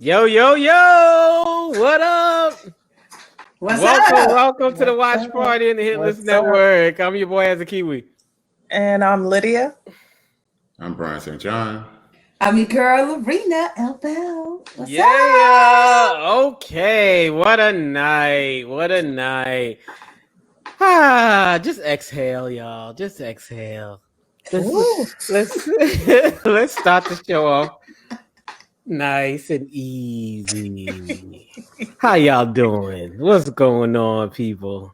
Yo, yo, yo! What up? Welcome to the watch party in the Hitless Network. I'm your boy as a Kiwi. And I'm Lydia. I'm Brian St. John. I'm your girl, Lorena Elbell. What's up? Okay. What a night. Just exhale, y'all. Just exhale. Let's start the show off nice and easy. How y'all doing? What's going on, people?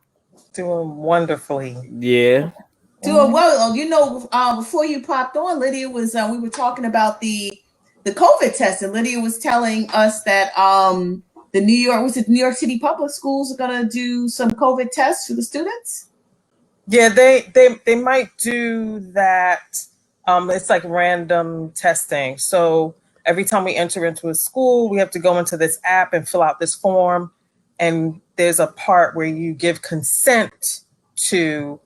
Doing wonderfully. Yeah. Doing well. You know, before you popped on, Lydia was we were talking about the COVID test, and Lydia was telling us that the New York City public schools are gonna do some COVID tests for the students. Yeah, they might do that. It's like random testing. So every time we enter into a school, we have to go into this app and fill out this form. And there's a part where you give consent to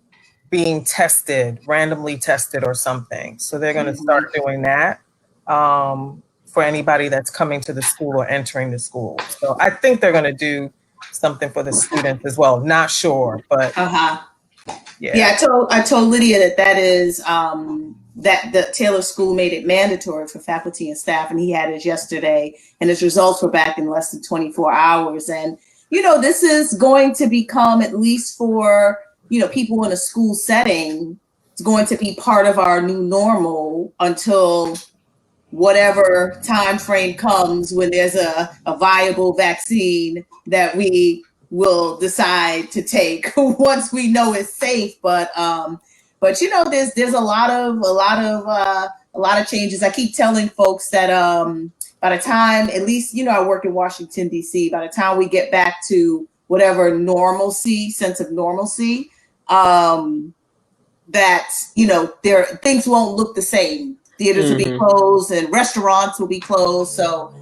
being tested, randomly tested or something. So they're going to start doing that for anybody that's coming to the school or entering the school. So I think they're going to do something for the students as well. Not sure, but yeah. I told Lydia that is that the Taylor School made it mandatory for faculty and staff, and he had his yesterday, and his results were back in less than 24 hours. And you know, this is going to become, at least for people in a school setting, it's going to be part of our new normal until whatever time frame comes when there's a viable vaccine that we will decide to take once we know it's safe. But there's a lot of changes. I keep telling folks that by the time, at least I work in Washington D.C., by the time we get back to whatever sense of normalcy, that things won't look the same. Theaters will be closed and restaurants will be closed. So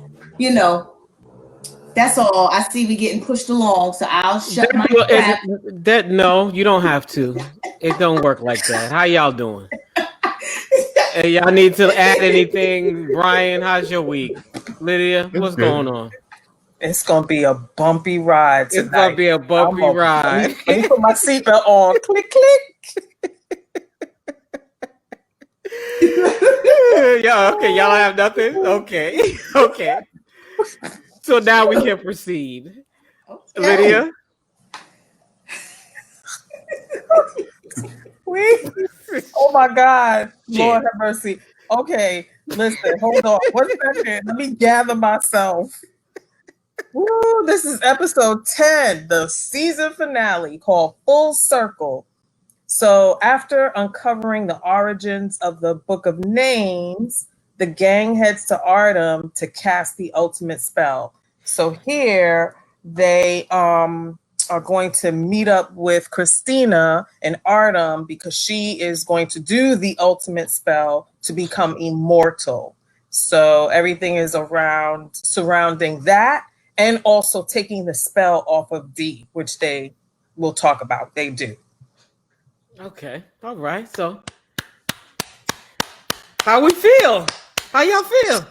that's all. I see we getting pushed along, so I'll shut my mouth. No, you don't have to. It don't work like that. How y'all doing? Hey, y'all need to add anything? Brian, how's your week? Lydia, what's going on? It's gonna be a bumpy ride tonight. It's gonna be a bumpy ride. Let me put my seatbelt on. Click, click. Y'all have nothing? Okay. So now we can proceed. Okay. Lydia? Oh my God. Lord have mercy. Okay, listen, hold on. 1 second. Let me gather myself. Woo, this is episode 10, the season finale called Full Circle. So after uncovering the origins of the Book of Names, the gang heads to Artem to cast the ultimate spell. So here they are going to meet up with Christina and Artem because she is going to do the ultimate spell to become immortal. So everything is surrounding that, and also taking the spell off of D, which they will talk about. They do. Okay. All right. So how we feel? How y'all feel?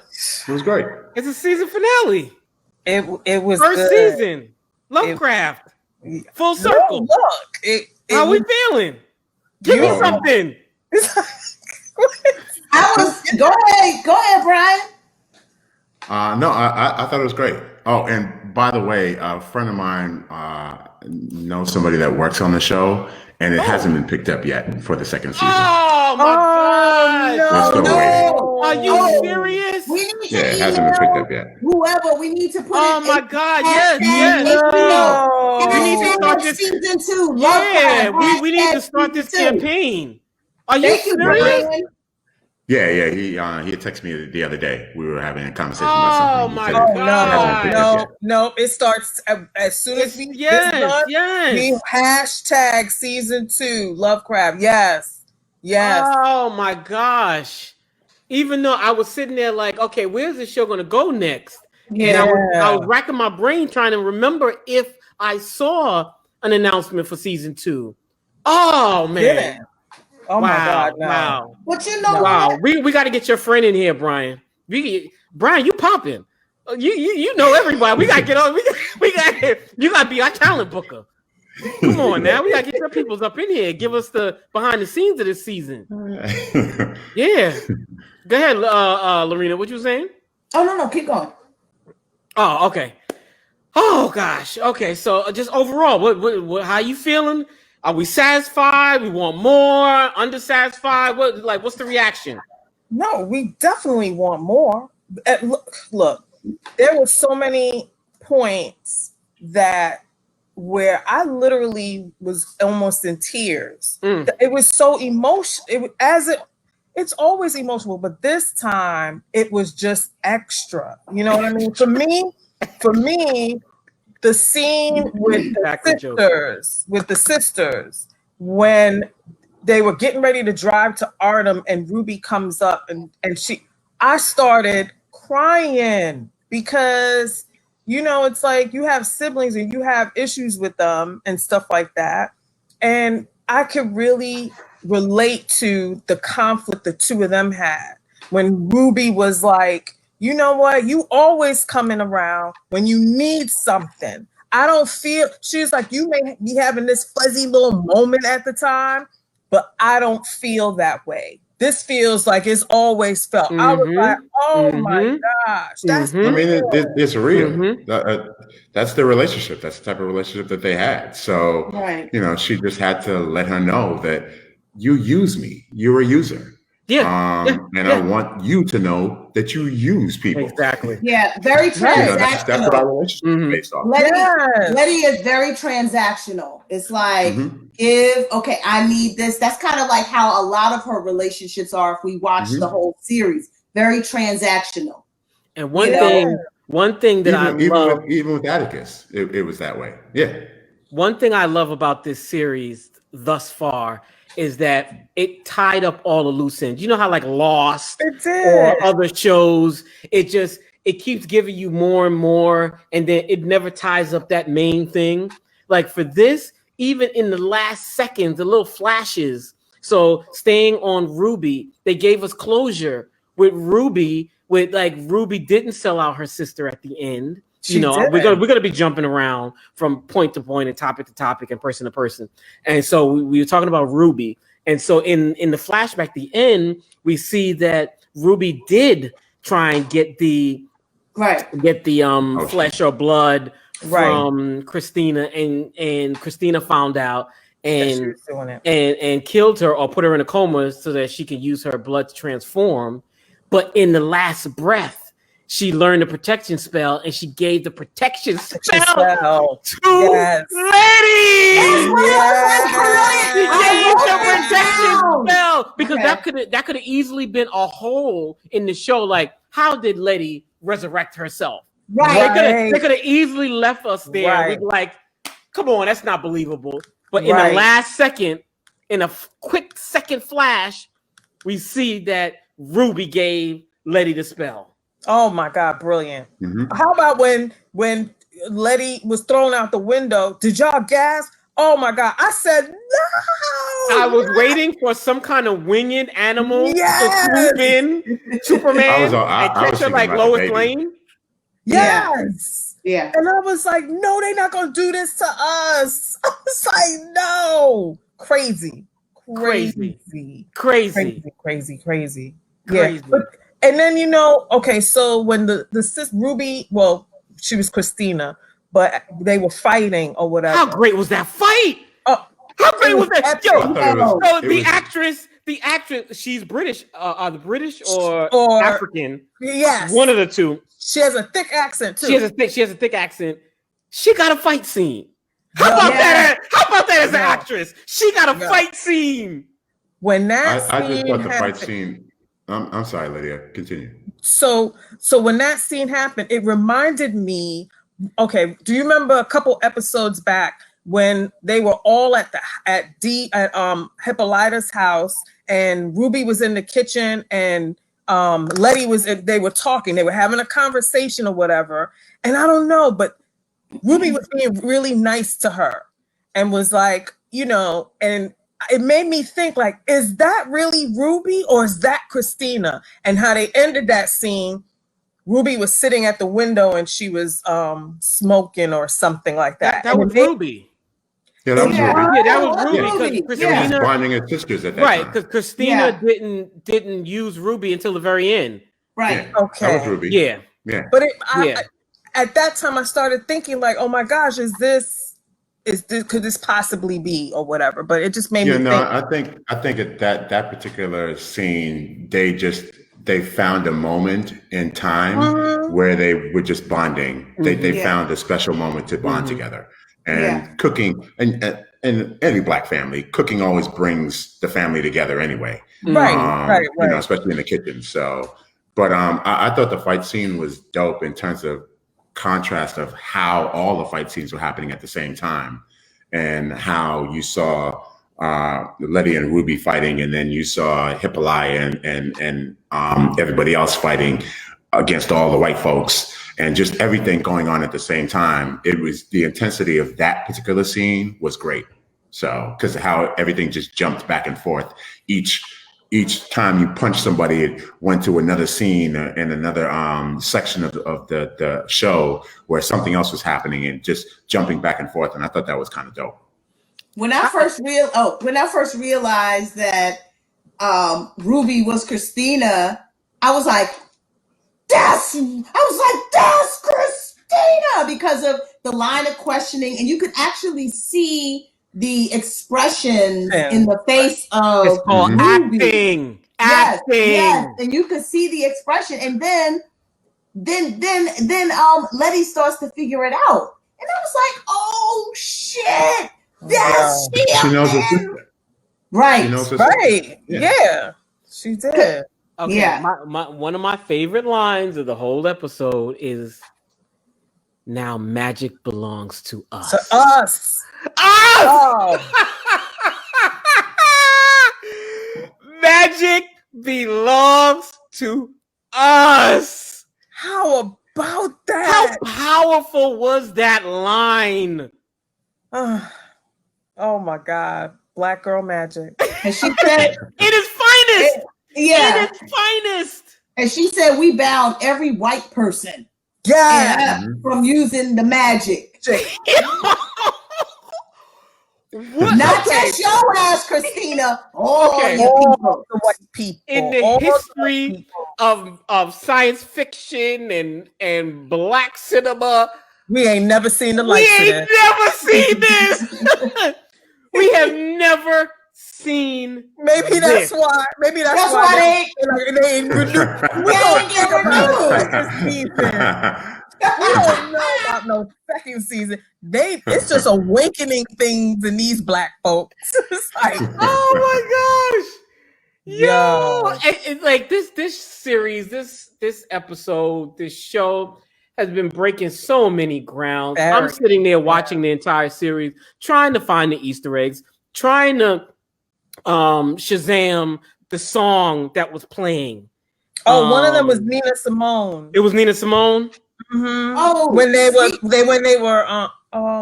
It was great. It's a season finale. It was first good. Season. Lovecraft. Full circle. No, look. How we feeling? Give me something. Go ahead, Brian. No, I thought it was great. Oh, and by the way, a friend of mine knows somebody that works on the show, and it hasn't been picked up yet for the second season. Oh my God! We're still waiting. Are you serious? It hasn't been picked up yet. Whoever we need to put. Oh my God! Yes. We need to start this season 2. Yeah, we need to start this campaign. Are you serious? Yeah. He had texted me the other day. We were having a conversation about something. Oh my God! No! It starts as soon as we get done. We hashtag season 2 Lovecraft. Yes. Oh my gosh! Even though I was sitting there like, okay, where's the show going to go next? And I was racking my brain trying to remember if I saw an announcement for season 2. Oh man! Yeah. Oh my God! No. Wow! But you know, wow! We got to get your friend in here, Brian. Brian, you popping? You know everybody. We gotta get on. We got you gotta be our talent booker. Come on now, we gotta get your peoples up in here. Give us the behind the scenes of this season. Yeah, go ahead, Lorena. What you saying? Oh no, keep going. Oh, okay. Oh gosh. Okay, so just overall, what how you feeling? Are we satisfied? We want more? Undersatisfied? What's the reaction? No, we definitely want more. Look, there were so many points where I literally was almost in tears. It was so emotional. It's always emotional, but this time it was just extra. You know what I mean? For me, the scene with the sisters, when they were getting ready to drive to Arnhem and Ruby comes up and I started crying because, you know, it's like you have siblings and you have issues with them and stuff like that. And I could really relate to the conflict the two of them had when Ruby was like, you know what? You always coming around when you need something. I don't feel, she's like, you may be having this fuzzy little moment at the time, but I don't feel that way. This feels like it's always felt. I was like, oh my gosh. That's I mean, it's real. That's their relationship. That's the type of relationship that they had. So, you know, she just had to let her know that you use me. You're a user. And I want you to know that you use people. Exactly. Yeah, very transactional. You know, that's what our relationship is based off. Letty is very transactional. It's like, I need this. That's kind of like how a lot of her relationships are if we watch the whole series. Very transactional. And one thing that I love, even with Atticus, it was that way. Yeah. One thing I love about this series thus far is that it tied up all the loose ends. You know how like Lost or other shows, it keeps giving you more and more, and then it never ties up that main thing. Like for this, even in the last seconds, the little flashes. So staying on Ruby, they gave us closure with Ruby. With like Ruby didn't sell out her sister at the end. We're gonna be jumping around from point to point and topic to topic and person to person. And so we were talking about Ruby. And so in the flashback, the end, we see that Ruby did try and get the flesh or blood from Christina, and Christina found out and killed her or put her in a coma so that she could use her blood to transform. But in the last breath, she learned the protection spell, and she gave the protection spell to Letty. She gave the protection spell because that could have easily been a hole in the show. Like, how did Letty resurrect herself? They could have easily left us there. We'd be like, come on, that's not believable. But in the last second, in a quick second flash, we see that Ruby gave Letty the spell. Oh my God, brilliant. How about when Letty was thrown out the window? Did y'all gasp? Oh my God. I said no. I was waiting for some kind of winged animal to swoop in Superman and catch her like Lois Lane. Yes. Yeah. And I was like, no, they're not gonna do this to us. I was like, no. Crazy. Yeah. And then, you know, okay, so when the sis Ruby, well, she was Christina, but they were fighting or whatever. How great was that fight? How great was that? The actress, she's British. Are the British or African? Yes. One of the two. She has a thick accent too. She has a thick accent. She got a fight scene. How about that? How about that as an actress? She got a fight scene. When that I just thought the fight scene. I'm sorry, Lydia. Continue. So when that scene happened, it reminded me. Okay, do you remember a couple episodes back when they were all at Hippolyta's house, and Ruby was in the kitchen, and Letty was? They were talking. They were having a conversation or whatever. And I don't know, but Ruby was being really nice to her, and was like, you know, and it made me think, like, is that really Ruby or is that Christina? And how they ended that scene, Ruby was sitting at the window and she was smoking or something like that. That was Ruby. Yeah, that was Ruby. Yeah, that was Ruby. Because Christina bonding as sisters at that time. Right, because Christina didn't use Ruby until the very end. Right. Yeah, okay. That was Ruby. Yeah. But at that time, I started thinking like, oh my gosh, could this possibly be or whatever? But it just made me think. I think at that particular scene, they found a moment in time where they were just bonding. They found a special moment to bond together. And cooking, and any Black family, cooking always brings the family together anyway. Right. You know, especially in the kitchen. So, but I thought the fight scene was dope in terms of contrast of how all the fight scenes were happening at the same time, and how you saw Letty and Ruby fighting, and then you saw Hippolyta and everybody else fighting against all the white folks, and just everything going on at the same time. It was the intensity of that particular scene was great. So, because how everything just jumped back and forth. Each time you punch somebody, it went to another scene in another section of the show where something else was happening, and just jumping back and forth. And I thought that was kind of dope. When I first realized that Ruby was Christina, I was like, that's Christina, because of the line of questioning, and you could actually see the expression in the face of it's called Ruby. acting. Yes, and you could see the expression, and then Letty starts to figure it out, and I was like, oh shit, that's she knows her sister. Right. She knows her right. Yeah, she did. Okay, yeah. One of my favorite lines of the whole episode is, "Now magic belongs to us." To us. Oh. Magic belongs to us. How about that? How powerful was that line? Oh my God. Black girl magic. And she said, "It is finest." Yeah. It is finest. And she said, we bound every white person from using the magic. Not just your ass, Christina. All the white people. In the history of science fiction and Black cinema, we ain't never seen the likes of this. We ain't never seen this. We have never seen. Maybe that's why. Maybe that's why they ain't renewed. We don't get renewed. We don't know about no second season. It's just awakening things in these Black folks. It's like, oh my gosh, yo, it's like this series, this episode, this show has been breaking so many grounds. I'm sitting there watching the entire series, trying to find the Easter eggs, trying to Shazam the song that was playing. Oh, one of them was Nina Simone. It was Nina Simone. Mm-hmm. Oh, when they were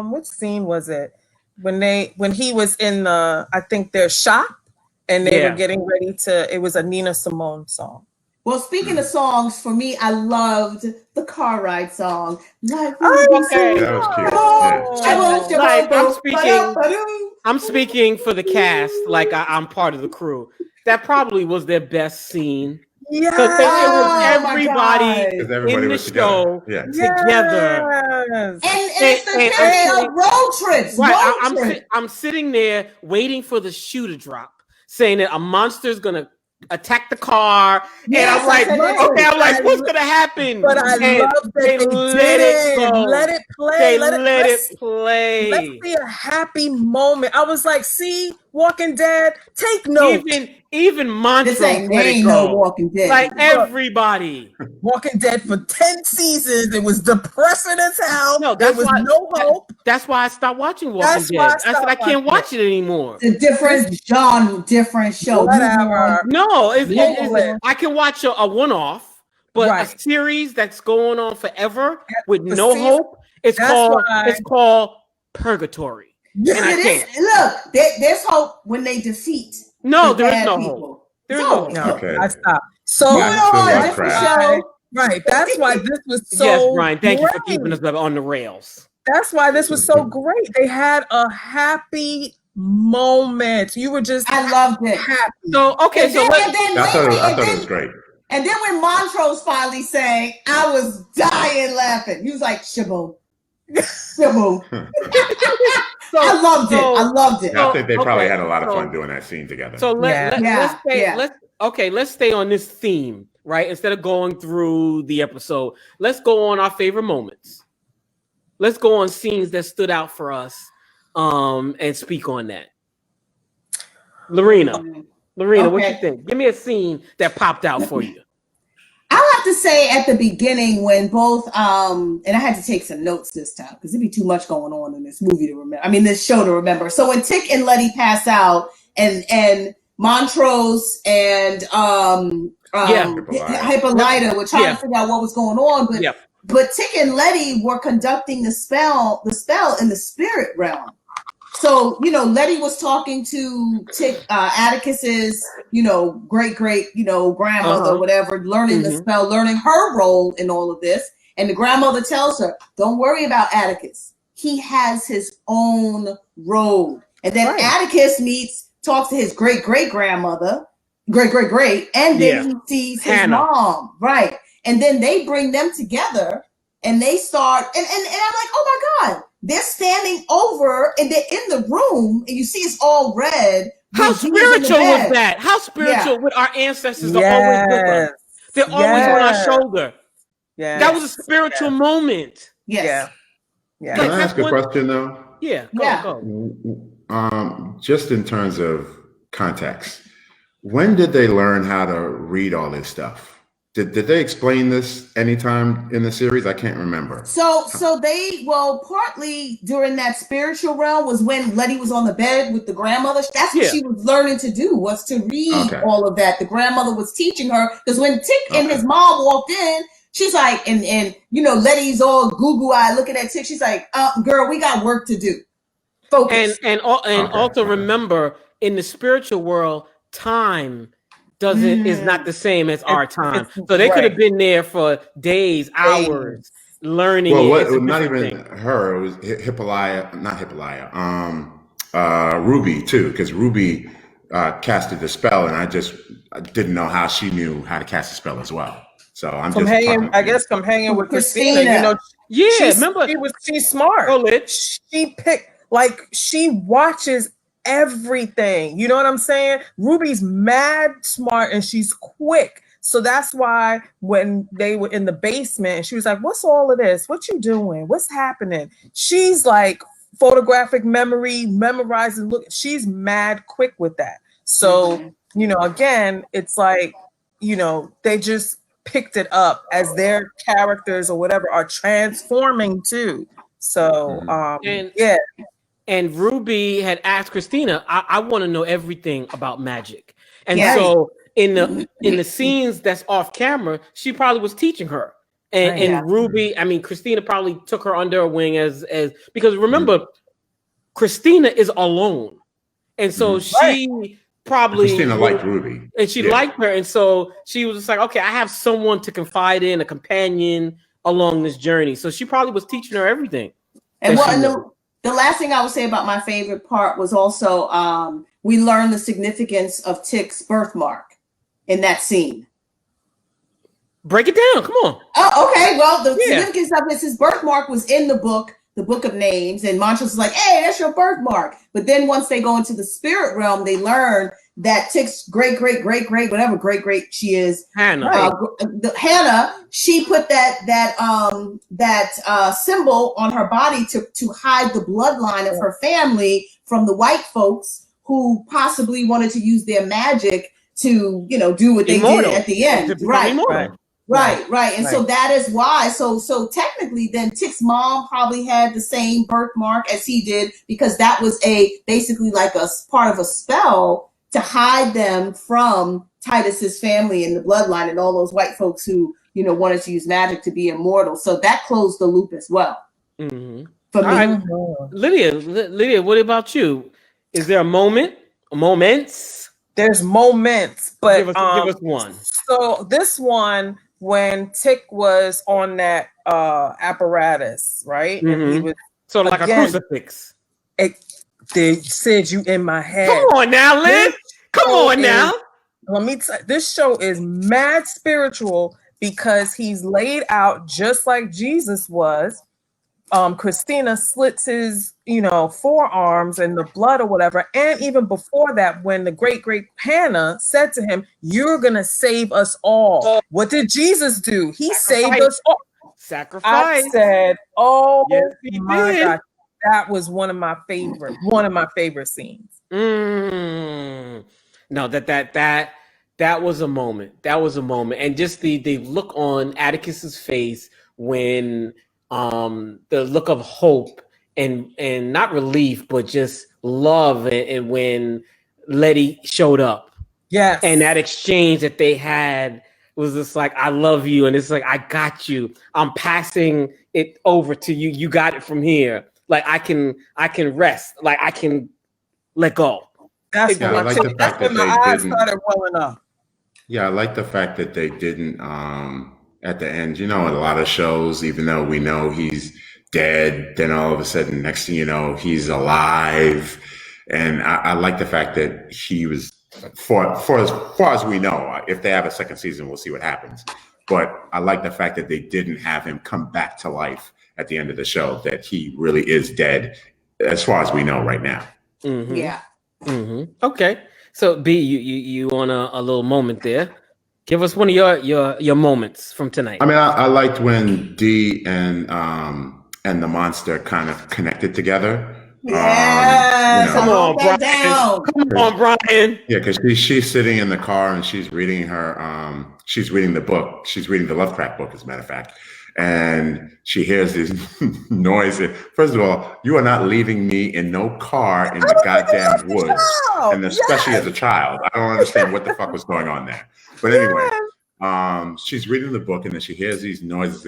what scene was it? When he was in I think their shop, and they were getting ready to. It was a Nina Simone song. Well, speaking of songs, for me, I loved the car ride song. That was cute. I'm speaking for the cast, like I'm part of the crew. That probably was their best scene. Yeah, because it was everybody in the show together. And it's the road trips. Right, I'm sitting there waiting for the shoe to drop, saying that a monster's gonna attack the car, and I'm like, what's gonna happen? But I love that they let it play. Let it play. Let's see a happy moment. I was like, see, Walking Dead, take note. Even Mantra let it go. No Walking Dead. Like everybody. Walking Dead for 10 seasons. It was depressing as hell. No, there was no hope. That's why I stopped watching Walking Dead. I said I can't watch it anymore. It's a different genre, different show. Whatever. No, I can watch a one-off, but a series that's going on forever with no hope, it's called Purgatory. Yes, it is. Look, there's hope when they defeat. No, there is no hope. There is no hope. Okay. I stopped. So different show. Right. That's why this was so Yes, Brian, thank you for great. keeping us on the rails. That's why this was so great. They had a happy moment. You were just I loved it. Happy. So okay, I thought it was great. And then when Montrose finally sang, I was dying laughing. He was like, shaboom. Shaboom. I loved it. I loved it. I think they probably had a lot of fun doing that scene together. So let's stay on this theme, right? Instead of going through the episode, let's go on our favorite moments. Let's go on scenes that stood out for us, and speak on that. Lorena, what you think? Give me a scene that popped out for you. I'll have to say at the beginning when both, and I had to take some notes this time because it'd be too much going on in this movie to remember. I mean, this show to remember. So when Tick and Letty pass out, and Montrose and Hippolyta were trying to figure out what was going on, but Tick and Letty were conducting the spell in the spirit realm. So, Letty was talking to Tick, Atticus's, great, grandmother, or whatever, learning the spell, learning her role in all of this. And the grandmother tells her, don't worry about Atticus. He has his own road. And then Atticus talks to his great-great-grandmother, and then he sees his mom. Right. And then they bring them together and they start, and I'm like, oh my God. They're standing over and they're in the room and you see it's all red. How spiritual was that? How spiritual with our ancestors are always with us. They're always on our shoulder. Yeah. That was a spiritual moment. Yes. Yeah. Can I ask a question though? Yeah. Go. Just in terms of context, when did they learn how to read all this stuff? Did they explain this anytime in the series? I can't remember. So partly during that spiritual realm was when Letty was on the bed with the grandmother. That's what she was learning to do, was to read all of that. The grandmother was teaching her, because when Tick and his mom walked in, she's like, and Letty's all goo-goo-eyed looking at Tick. She's like, girl, we got work to do. Focus. And also remember, in the spiritual world, time is not the same as our time. So they could have been there for days, hours, learning. Well, not even her. It was Ruby too, because Ruby casted the spell, and I didn't know how she knew how to cast the spell as well. So I'm from hanging with Christina. Remember, she's smart. She watches everything. You know what I'm saying? Ruby's mad smart and she's quick. So that's why when they were in the basement, she was like, what's all of this? What you doing? What's happening? She's like photographic memory, memorizing. Look, she's mad quick with that. So, again, it's like, they just picked it up as their characters or whatever are transforming too. So, And Ruby had asked Christina, I want to know everything about magic. And so in the scenes that's off camera, she probably was teaching her. And Ruby, Christina probably took her under her wing as because remember, Christina is alone. And so she probably Christina liked Ruby. And she liked her. And so she was just like, okay, I have someone to confide in, a companion along this journey. So she probably was teaching her everything. And the last thing I would say about my favorite part was also we learned the significance of Tick's birthmark in that scene. Break it down. Come on. Oh, okay. Well, the significance of his birthmark was in the book of names, and Montrose was like, hey, that's your birthmark. But then once they go into the spirit realm, they learn that Tick's great, whatever great she is, Hannah. Hannah, she put that symbol on her body to hide the bloodline of her family from the white folks who possibly wanted to use their magic to, do what they did at the end. Right. And so that is why. So technically then Tick's mom probably had the same birthmark as he did, because that was basically like a part of a spell to hide them from Titus's family and the bloodline and all those white folks who, wanted to use magic to be immortal. So that closed the loop as well. Mm-hmm. For me. Right. Lydia, what about you? Is there a moment? Moments? There's moments, but give us one. So this one, when Tick was on that apparatus, right? Mm-hmm. And he was sort of like a crucifix. They said you in my head. Come on now, Liz. Come on now. Let me tell you, this show is mad spiritual because he's laid out just like Jesus was. Christina slits his, forearms and the blood or whatever. And even before that, when the great Hannah said to him, "You're gonna save us all." What did Jesus do? He saved us all. Sacrifice. I said, "Oh yes, my God." That was one of my favorite scenes. No, that was a moment. That was a moment. And just the look on Atticus's face when the look of hope and not relief, but just love, and when Letty showed up. Yes. And that exchange that they had was just like, "I love you," and it's like, "I got you. I'm passing it over to you. You got it from here. Like I can rest. Like I can let go." That's when my eyes started welling up. Yeah, I like the fact that they didn't at the end, in a lot of shows, even though we know he's dead, then all of a sudden, next thing you know, he's alive. And I like the fact that he was, for as far as we know, if they have a second season, we'll see what happens. But I like the fact that they didn't have him come back to life at the end of the show, that he really is dead, as far as we know right now. Mm-hmm. Yeah. Mm-hmm. Okay. So B, you on a little moment there. Give us one of your moments from tonight. I mean, I liked when D and the monster kind of connected together. Yeah, come on, Brian. Come on, Brian. Yeah, because she's sitting in the car and she's reading she's reading the book. She's reading the Lovecraft book, as a matter of fact. And she hears this noise. First of all, you are not leaving me in no car in the goddamn woods. And especially as a child. I don't understand what the fuck was going on there. But anyway, she's reading the book and then she hears these noises,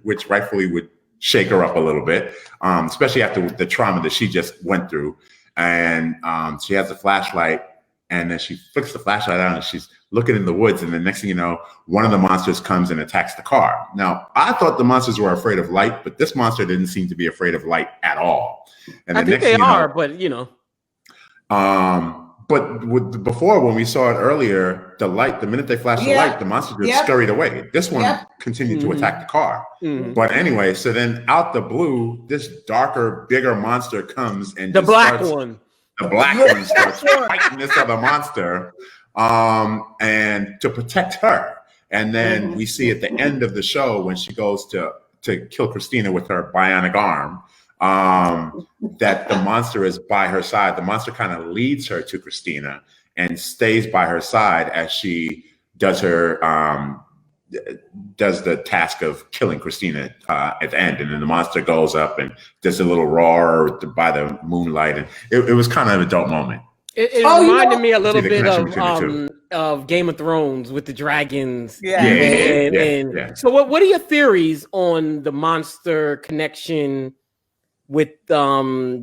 which rightfully would shake her up a little bit, especially after the trauma that she just went through. And she has a flashlight, and then she flicks the flashlight on and she's looking in the woods. And the next thing you know, one of the monsters comes and attacks the car. Now, I thought the monsters were afraid of light, but this monster didn't seem to be afraid of light at all. And I think they are, but But before, when we saw it earlier, the minute they flashed the light, the monster just scurried away. This one continued to attack the car. Mm-hmm. But anyway, so then out the blue, this darker, bigger monster comes and the black one starts fighting this other monster, and to protect her. And then we see at the end of the show when she goes to kill Christina with her bionic arm, that the monster is by her side. The monster kind of leads her to Christina and stays by her side as she does the task of killing Christina at the end. And then the monster goes up and does a little roar by the moonlight. And it was kind of an adult moment. It reminded me a little bit of Game of Thrones with the dragons. Yeah. So what are your theories on the monster connection with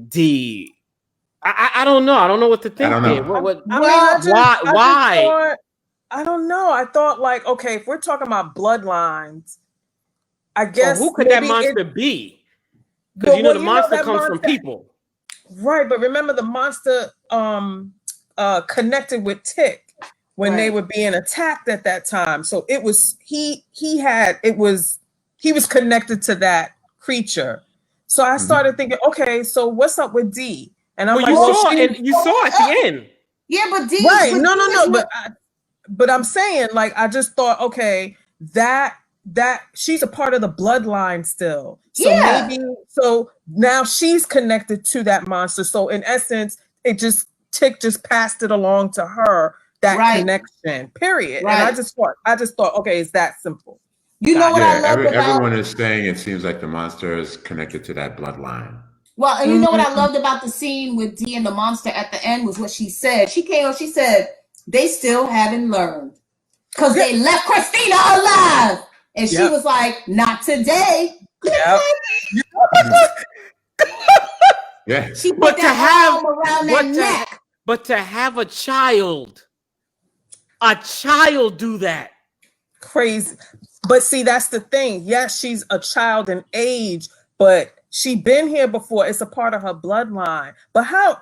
D? I don't know. I don't know what to think. Why? I don't know. I thought okay, if we're talking about bloodlines, I guess who could that monster be? Because the monster comes from people. Right, but remember the monster connected with Tick when they were being attacked at that time. So it was he was connected to that creature. So I started thinking, okay, so what's up with D? And I'm you saw at the end. Yeah, but D. Right, no. But I'm saying, I just thought, okay, that she's a part of the bloodline still. So maybe now she's connected to that monster. So in essence, Tick just passed it along to her, that connection. Period. Right. And I just thought, okay, it's that simple. You know what I love about everyone is saying it seems like the monster is connected to that bloodline. Well, and you know what I loved about the scene with D and the monster at the end was what she said. She came on, she said, they still haven't learned because they left Christina alive. And she was like, not today. Yeah. She put that arm around that neck. But to have a child do that. Crazy. But see, that's the thing. Yes, she's a child in age, but she been here before. It's a part of her bloodline. But how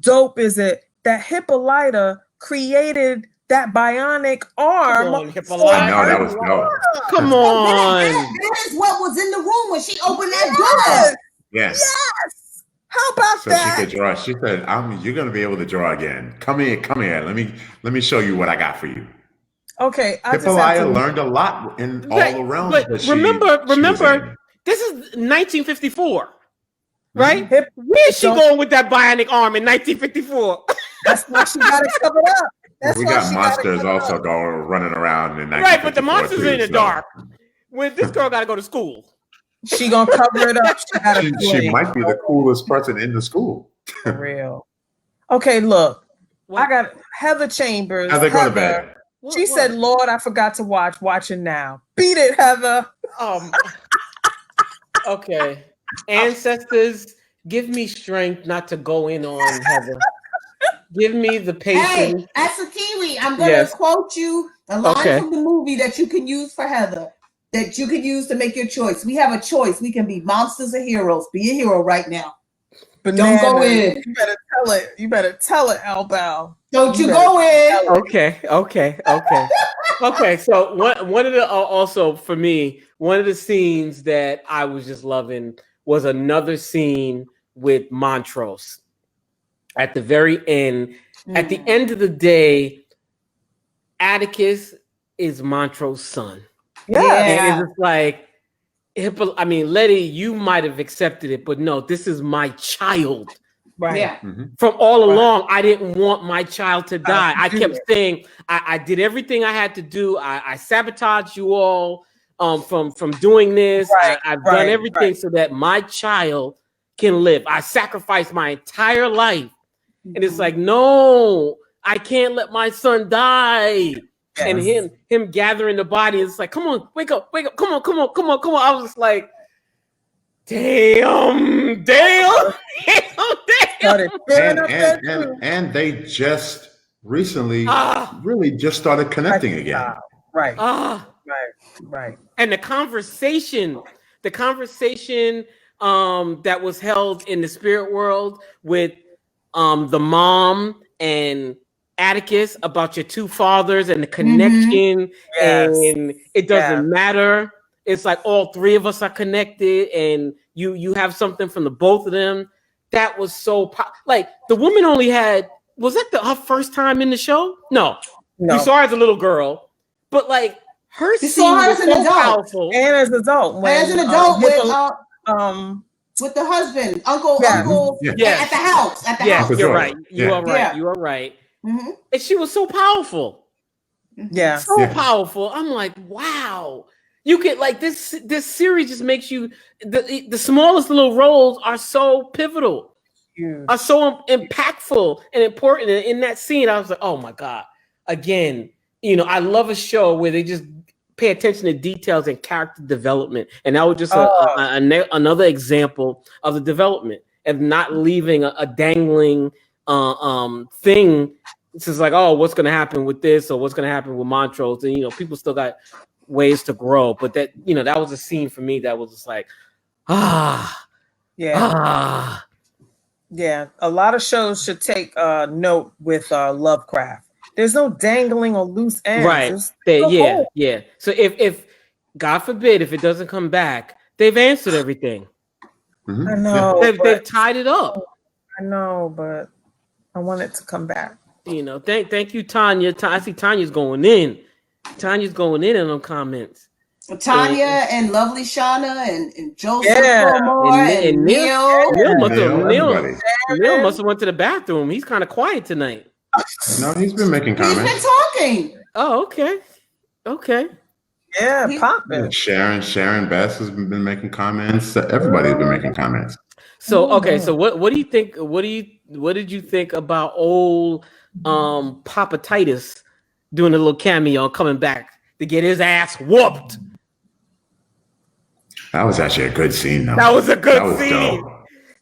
dope is it that Hippolyta created that bionic arm? Come on, Hippolyta. I know, that was dope. Come on. That is what was in the room when she opened that door. Yes. How about that? She could draw. She said, "You're going to be able to draw again. Come here. Let me show you what I got for you." Okay, Hippolyta learned a lot in all the realms. But remember, this is 1954, right? Where's she going with that bionic arm in 1954? That's why she got it covered up. We got monsters also running around in 1954. Right, but the monsters are in the dark. When this girl got to go to school. She gonna cover it up. She might be the coolest person in the school. For real. Okay, look. I got Heather Chambers. Heather, go to bed. She said, "Lord, I forgot to watch. Watching now. Beat it, Heather." Okay. Ancestors, give me strength not to go in on Heather. Give me the patience. Hey, as a Kiwi, I'm going to quote you a line from the movie that you can use for Heather, that you can use to make your choice. We have a choice. We can be monsters or heroes. Be a hero right now. But don't go in. You better tell it. You better tell it, Albal. Don't you go in. Okay. So one of the also for me, one of the scenes that I was just loving was another scene with Montrose. At the very end, at the end of the day, Atticus is Montrose's son. And it's like, Letty, you might have accepted it, but no, this is my child. Right. Yeah. From all along, I didn't want my child to die. I kept saying, I did everything I had to do. I sabotaged you all from doing this. I've done everything so that my child can live. I sacrificed my entire life. And it's like, no, I can't let my son die. Yes. And him gathering the body, it's like, come on, wake up, come on. I was just like, damn. And they just recently really just started connecting again. Right. And the conversation that was held in the spirit world with the mom and Atticus about your two fathers and the connection, and it doesn't matter. It's like all three of us are connected, and you have something from the both of them. That was so like the woman only had, was that her first time in the show? No. You saw her as a little girl, but like her scene was so powerful. And as an adult, with the husband, uncle, at the house. You're right. You are right. Mm-hmm. And she was so powerful. So powerful. I'm like, wow. You could like this series just makes you the smallest little roles are so pivotal, are so impactful and important. And in that scene, I was like, oh my God. Again, I love a show where they just pay attention to details and character development. And that was just another example of the development of not leaving a dangling thing. It's just like, oh, what's going to happen with this or what's going to happen with Montrose? And, people still got ways to grow. But that, that was a scene for me that was just like, Yeah. A lot of shows should take note with Lovecraft. There's no dangling or loose ends. Right. So if God forbid, if it doesn't come back, they've answered everything. Mm-hmm. I know. They've tied it up. I know, but I want it to come back. Thank you, Tanya. I see Tanya's going in. Tanya's going in them comments. Tanya and lovely Shauna and Joseph and Neil. Neil must have went to the bathroom. He's kind of quiet tonight. No, he's been making comments. He's been talking. Oh, okay. Yeah, popping. Sharon Bess has been making comments. Everybody's been making comments. So so what do you think? What did you think about old Papa Titus doing a little cameo, coming back to get his ass whooped? That was actually a good scene, though. That was a good scene.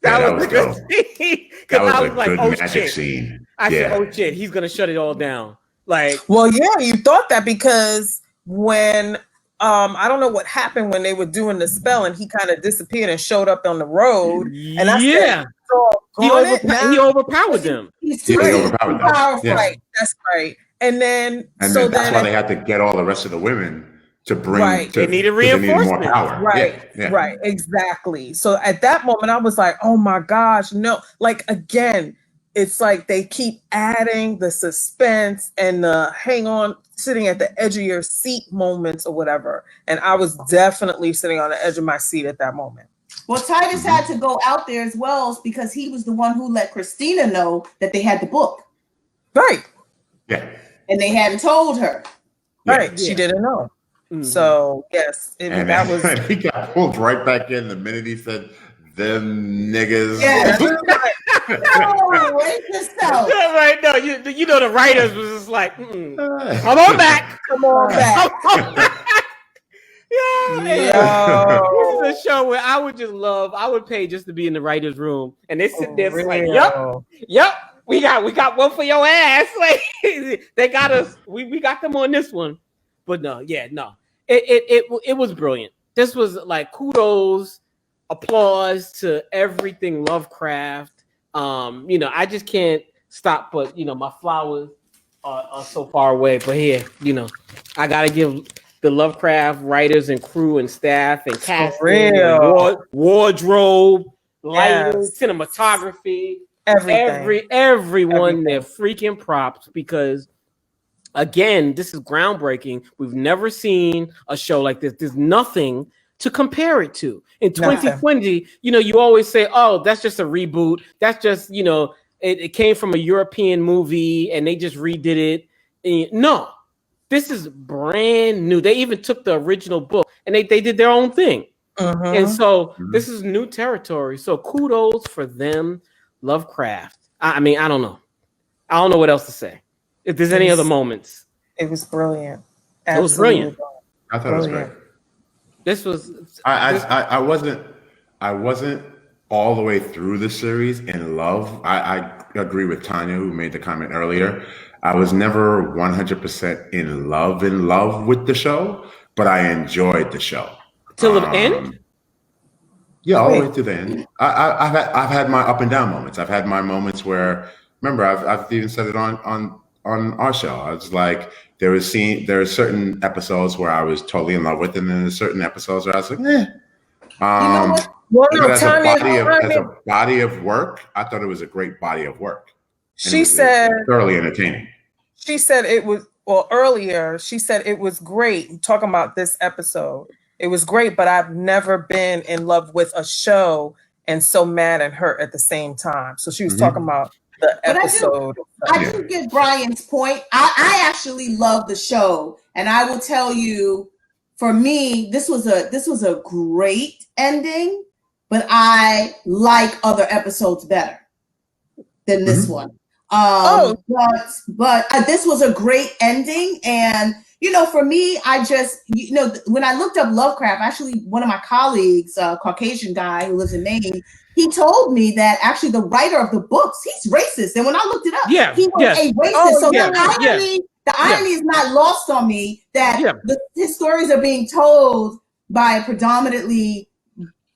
That was a good scene. That was a good magic shit. Scene. I said, oh shit, he's gonna shut it all down. Like, well, yeah, you thought that because when I don't know what happened when they were doing the spell, and he kind of disappeared and showed up on the road. And I said, he overpowered them. He overpowered them. Powerful. Right, that's right. And then that's why they had to get all the rest of the women to bring. They needed reinforcement. More power. Right, right, exactly. So at that moment, I was like, oh my gosh, no! Like again, it's like they keep adding the suspense and the hang on, sitting at the edge of your seat moments or whatever. And I was definitely sitting on the edge of my seat at that moment. Well, Titus had to go out there as well because he was the one who let Christina know that they had the book. Right. Yeah. And they hadn't told her. Right. Yeah. She didn't know. Mm-hmm. So, yes. That was. He got pulled right back in the minute he said, them niggas. Yeah. Oh, wait yourself. Yeah, right. No, you know, the writers was just like, come on back. Come on back. Yeah, this is a show where I would pay just to be in the writer's room, and they sit there like, yep, we got one for your ass. Like they got us, we got them on this one. But no, it was brilliant. This was like kudos, applause to everything Lovecraft. I just can't stop, but my flowers are so far away. But here, I gotta give the Lovecraft writers and crew and staff and casting, wardrobe, lighting, cinematography, everyone their freaking props, because again, this is groundbreaking. We've never seen a show like this. There's nothing to compare it to. In 2020, you always say, oh, that's just a reboot. That's just, it came from a European movie and they just redid it. No. This is brand new. They even took the original book and they did their own thing. Uh-huh. And so this is new territory. So kudos for them, Lovecraft. I mean, I don't know. I don't know what else to say. If there's any other moments. It was brilliant. Absolutely. It was brilliant. I thought it was great. This was. I wasn't all the way through the series in love. I agree with Tanya, who made the comment earlier. I was never 100% in love with the show, but I enjoyed the show till the end. Yeah, all the way to the end. I've had my up and down moments. I've had my moments where, remember, I've even said it on our show. I was like, there are certain episodes where I was totally in love with, and then there's certain episodes where I was like, eh. As a body of work, I thought it was a great body of work. She said thoroughly entertaining. She said it was earlier. She said it was great. Talking about this episode, it was great, but I've never been in love with a show and so mad and hurt at the same time. So she was talking about the episode. I do get Brian's point. I actually love the show, and I will tell you, for me, this was a great ending, but I like other episodes better than this one. But this was a great ending. And, for me, I just, when I looked up Lovecraft, actually one of my colleagues, a Caucasian guy who lives in Maine, he told me that actually the writer of the books, he's racist. And when I looked it up, he was a racist. The irony is not lost on me that his stories are being told by a predominantly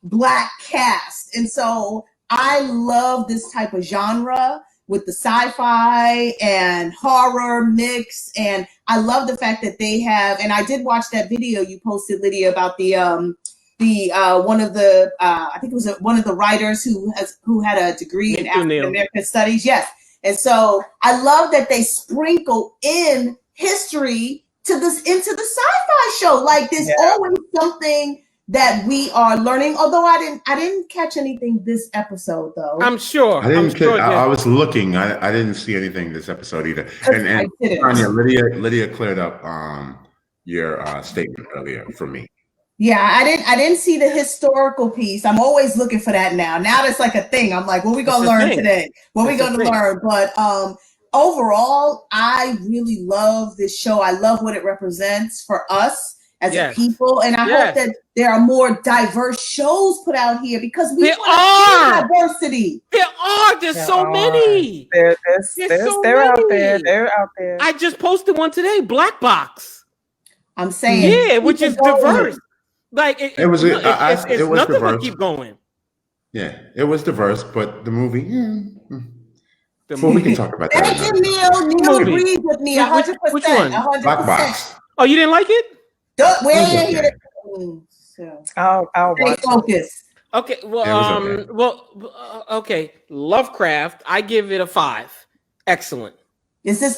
Black cast. And so I love this type of genre with the sci-fi and horror mix. And I love the fact that they have, and I did watch that video you posted, Lydia, about the one of the I think it was one of the writers who had a degree in African American studies. Yes. And so I love that they sprinkle in history into the sci-fi show. Like there's always something that we are learning. Although I didn't catch anything this episode though. I'm sure. I was looking. I didn't see anything this episode either. And Tanya, Lydia cleared up your statement earlier for me. Yeah, I didn't see the historical piece. I'm always looking for that now. Now that's like a thing. I'm like, what we gonna learn today? What we gonna learn? But overall, I really love this show. I love what it represents for us as a people, and I hope that there are more diverse shows put out here because we want diversity. There's so many. They're out there. They're out there. I just posted one today. Black Box. I'm saying, yeah, which is diverse. Like it was nothing diverse. But keep going. Yeah, it was diverse, but the movie. We can talk about that. Thank you, Neil. Neil agrees with me 100%. Which one? 100%. Black Box. Oh, you didn't like it? We ain't here. So I'll watch. Focus. Okay. Well, okay. Lovecraft. I give it a 5. Excellent. Is this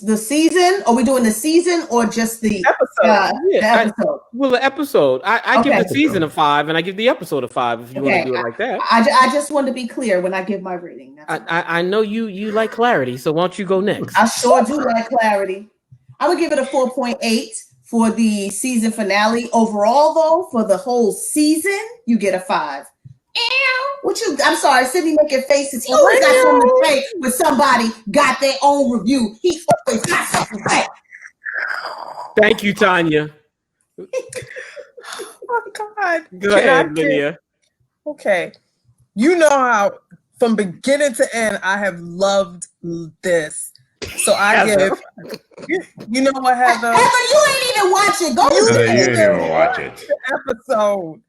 the season? Are we doing the season or just the episode? The episode. The episode. I give the season a 5, and I give the episode a 5. If you want to do it like that. I just want to be clear when I give my rating. I know you like clarity, so why don't you go next? I sure do like clarity. I would give it a 4.8 for the season finale. Overall, though, for the whole season, you get a 5. I'm sorry, Sydney making faces. He always got something to say when somebody got their own review. He always got something to say. Thank you, Tanya. Oh God. Go ahead, Lydia. Okay. You know how from beginning to end I have loved this. So I give you know what, Heather? Heather, you ain't even watch it. Go you didn't even watch it. Episode.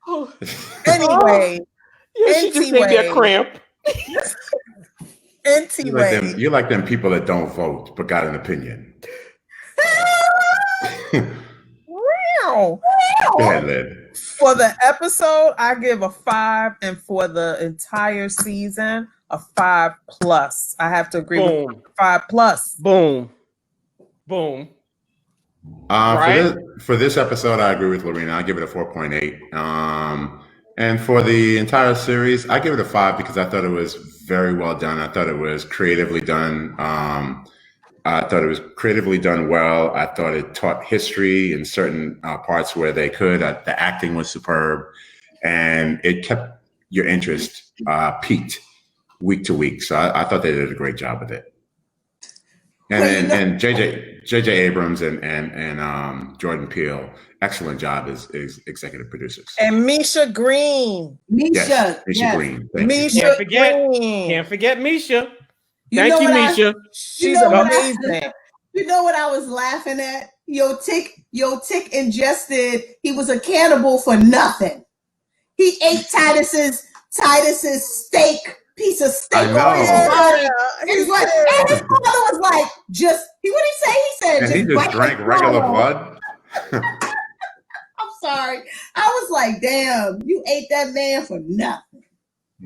Anyway. She just gave me a cramp. You like them people that don't vote but got an opinion. Wow. Go ahead, Lynn. For the episode, I give a 5, and for the entire season, a 5+. I have to agree with 5+. Boom. Right? For this episode, I agree with Lorena. I give it a 4.8. And for the entire series, I give it a 5 because I thought it was very well done. I thought it was creatively done. I thought it was creatively done well. I thought it taught history in certain parts where they could. The acting was superb, and it kept your interest peaked week to week. So I thought they did a great job with it. And J.J. Abrams and Jordan Peele, excellent job as executive producers. And Misha Green. Misha Green. Misha Can't forget Misha. Thank you, Misha. She's amazing. You know what I was laughing at? Yo Tick ingested. He was a cannibal for nothing. He ate Titus's piece of steak on his body. And his father was like, what did he say? He said, and he just drank regular blood. I'm sorry. I was like, damn, you ate that man for nothing.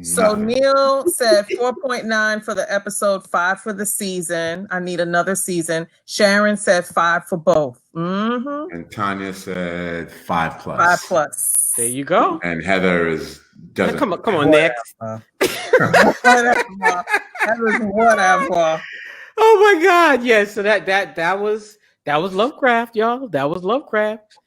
So Neil said 4.9 for the episode, 5 for the season. I need another season. Sharon said 5 for both. Mm-hmm. And Tanya said 5+. 5+. There you go. And Heather doesn't. Come on, next. Whatever. Oh my God! Yes. So that was Lovecraft, y'all. That was Lovecraft.